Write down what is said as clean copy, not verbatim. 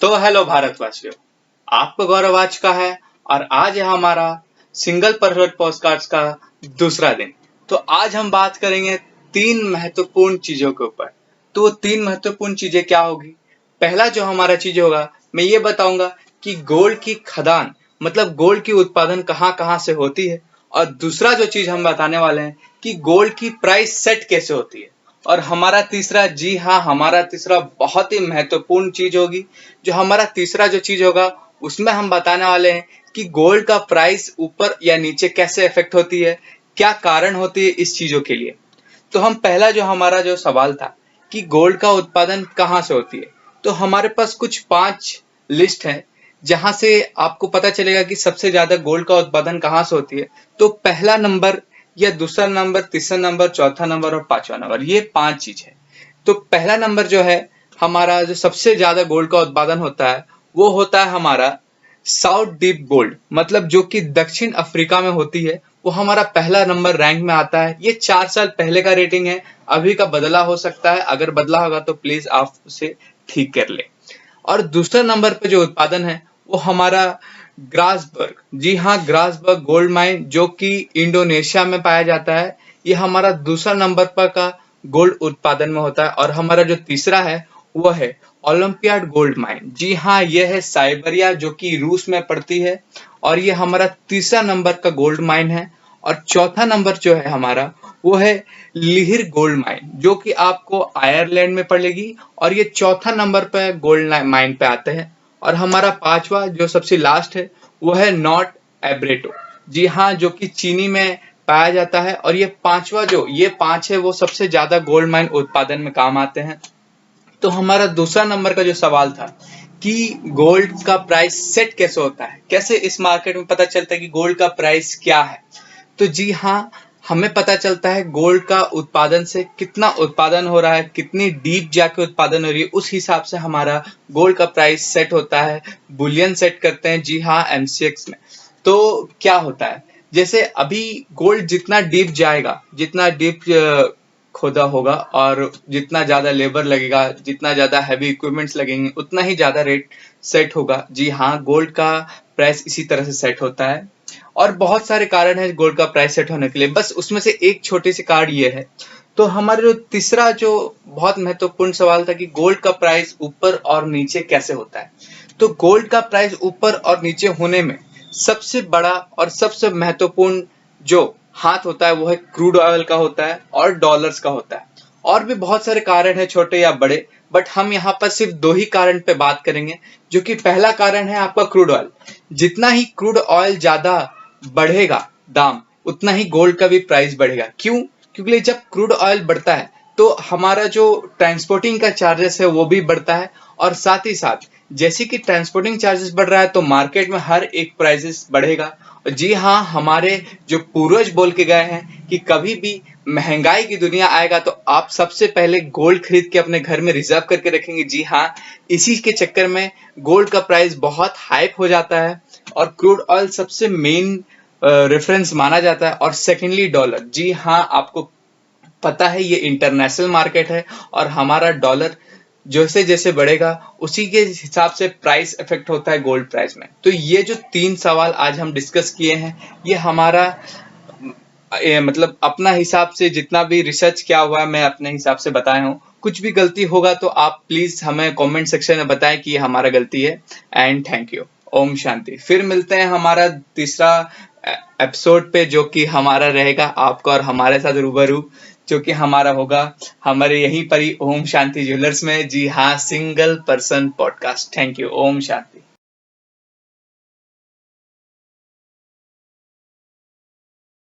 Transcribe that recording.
तो हेलो भारतवासियों, आपको गौरव आ चुका है और आज है हमारा सिंगल पर्सन पॉडकास्ट का दूसरा दिन। तो आज हम बात करेंगे तीन महत्वपूर्ण चीजों के ऊपर। तो वो तीन महत्वपूर्ण चीजें क्या होगी? पहला जो हमारा चीज होगा, मैं ये बताऊंगा कि गोल्ड की खदान मतलब गोल्ड की उत्पादन कहाँ कहाँ से होती है। और दूसरा जो चीज हम बताने वाले हैं कि गोल्ड की प्राइस सेट कैसे होती है। और हमारा तीसरा, जी हाँ, हमारा तीसरा बहुत ही महत्वपूर्ण चीज होगी। जो हमारा तीसरा जो चीज होगा उसमें हम बताने वाले हैं कि गोल्ड का प्राइस ऊपर या नीचे कैसे इफेक्ट होती है, क्या कारण होती है इस चीजों के लिए। तो हम पहला जो हमारा जो सवाल था कि गोल्ड का उत्पादन कहाँ से होती है, तो हमारे पास कुछ 5 लिस्ट है जहां से आपको पता चलेगा कि सबसे ज्यादा गोल्ड का उत्पादन कहाँ से होती है। तो पहला नंबर या दूसरा नंबर, तीसरा नंबर, चौथा नंबर और पांचवा नंबर, ये 5 चीज है। तो पहला नंबर जो है हमारा, जो सबसे ज्यादा गोल्ड का उत्पादन होता है वो होता है हमारा साउथ डीप गोल्ड, मतलब जो कि दक्षिण अफ्रीका में होती है। वो हमारा पहला नंबर रैंक में आता है। ये 4 साल पहले का रेटिंग है, अभी का बदला हो सकता है। अगर बदला होगा तो प्लीज आप उसे ठीक कर ले। और दूसरा नंबर पे जो उत्पादन है वो हमारा ग्रासबर्ग, जी हाँ, ग्रासबर्ग गोल्ड माइन, जो कि इंडोनेशिया में पाया जाता है। ये हमारा दूसरा नंबर पर का गोल्ड उत्पादन में होता है। और हमारा जो तीसरा है वो है ओलंपियाड गोल्ड माइन, जी हाँ, ये है साइबेरिया, जो कि रूस में पड़ती है। और ये हमारा तीसरा नंबर का गोल्ड माइन है। और चौथा नंबर जो है हमारा वो है लिहिर गोल्ड माइन, जो कि आपको आयरलैंड में पड़ेगी। और ये चौथा नंबर पे गोल्ड माइन पे आते हैं। और हमारा पांचवा जो सबसे लास्ट है वो है नॉर्थ एब्रेटो, जी हाँ, जो कि चीनी में पाया जाता है। और ये पांचवा, जो ये 5 है, वो सबसे ज्यादा गोल्ड माइन उत्पादन में काम आते हैं। तो हमारा दूसरा नंबर का जो सवाल था कि गोल्ड का प्राइस सेट कैसे होता है, कैसे इस मार्केट में पता चलता है कि गोल्ड का प्राइस क्या है। तो जी हाँ, हमें पता चलता है गोल्ड का उत्पादन से कितना उत्पादन हो रहा है, कितनी डीप जाके उत्पादन हो रही है, उस हिसाब से हमारा गोल्ड का प्राइस सेट होता है। बुलियन सेट करते हैं, जी हाँ, एमसीएक्स में। तो क्या होता है, जैसे अभी गोल्ड जितना डीप जाएगा, जितना डीप खोदा होगा और जितना ज्यादा लेबर लगेगा, जितना ज्यादा हैवी इक्विपमेंट्स लगेंगे, उतना ही ज्यादा रेट सेट होगा। जी हाँ, गोल्ड का प्राइस इसी तरह से सेट होता है। और बहुत सारे कारण हैं गोल्ड का प्राइस सेट होने के लिए, बस उसमें से एक छोटी सी कारण ये है। तो हमारा जो तीसरा जो बहुत महत्वपूर्ण सवाल था कि गोल्ड का प्राइस ऊपर और नीचे कैसे होता है। तो गोल्ड का प्राइस ऊपर और नीचे होने में सबसे बड़ा और सबसे महत्वपूर्ण जो हाथ होता है वो है क्रूड ऑयल का होता है और डॉलर्स का होता है। और भी बहुत सारे कारण है, छोटे या बड़े, बट हम यहाँ पर सिर्फ 2 ही कारण पे बात करेंगे। जो कि पहला कारण है आपका क्रूड ऑयल। जितना ही क्रूड ऑयल ज्यादा बढ़ेगा दाम, उतना ही गोल्ड का भी प्राइस बढ़ेगा। क्यों? क्योंकि जब क्रूड ऑयल बढ़ता है तो हमारा जो ट्रांसपोर्टिंग का चार्जेस है वो भी बढ़ता है। और साथ ही साथ जैसे कि ट्रांसपोर्टिंग चार्जेस बढ़ रहा है तो मार्केट में हर एक प्राइसेस बढ़ेगा। जी हाँ, हमारे जो पूर्वज बोल के गए हैं कि कभी भी महंगाई की दुनिया आएगा तो आप सबसे पहले गोल्ड खरीद के अपने घर में रिजर्व करके रखेंगे। जी हाँ, इसी के चक्कर में गोल्ड का प्राइस बहुत हाइप हो जाता है। और क्रूड ऑयल सबसे मेन रेफरेंस माना जाता है। और सेकेंडली डॉलर, जी हाँ, आपको पता है ये इंटरनेशनल मार्केट है और हमारा डॉलर जैसे जैसे बढ़ेगा उसी के हिसाब से प्राइस इफेक्ट होता है गोल्ड प्राइस में। तो ये जो 3 सवाल आज हम डिस्कस किए हैं, ये हमारा मतलब अपना हिसाब से जितना भी रिसर्च किया हुआ है मैं अपने हिसाब से बताया हूँ। कुछ भी गलती होगा तो आप प्लीज हमें कमेंट सेक्शन में बताएं कि ये हमारा गलती है। And thank you. ओम शांति। फिर मिलते हैं हमारा तीसरा एपिसोड पे, जो कि हमारा रहेगा आपका और हमारे साथ रूबरू, जो कि हमारा होगा हमारे यहीं पर ही ओम शांति ज्वेलर्स में। जी हाँ, single person podcast. Thank you. ओम शांति।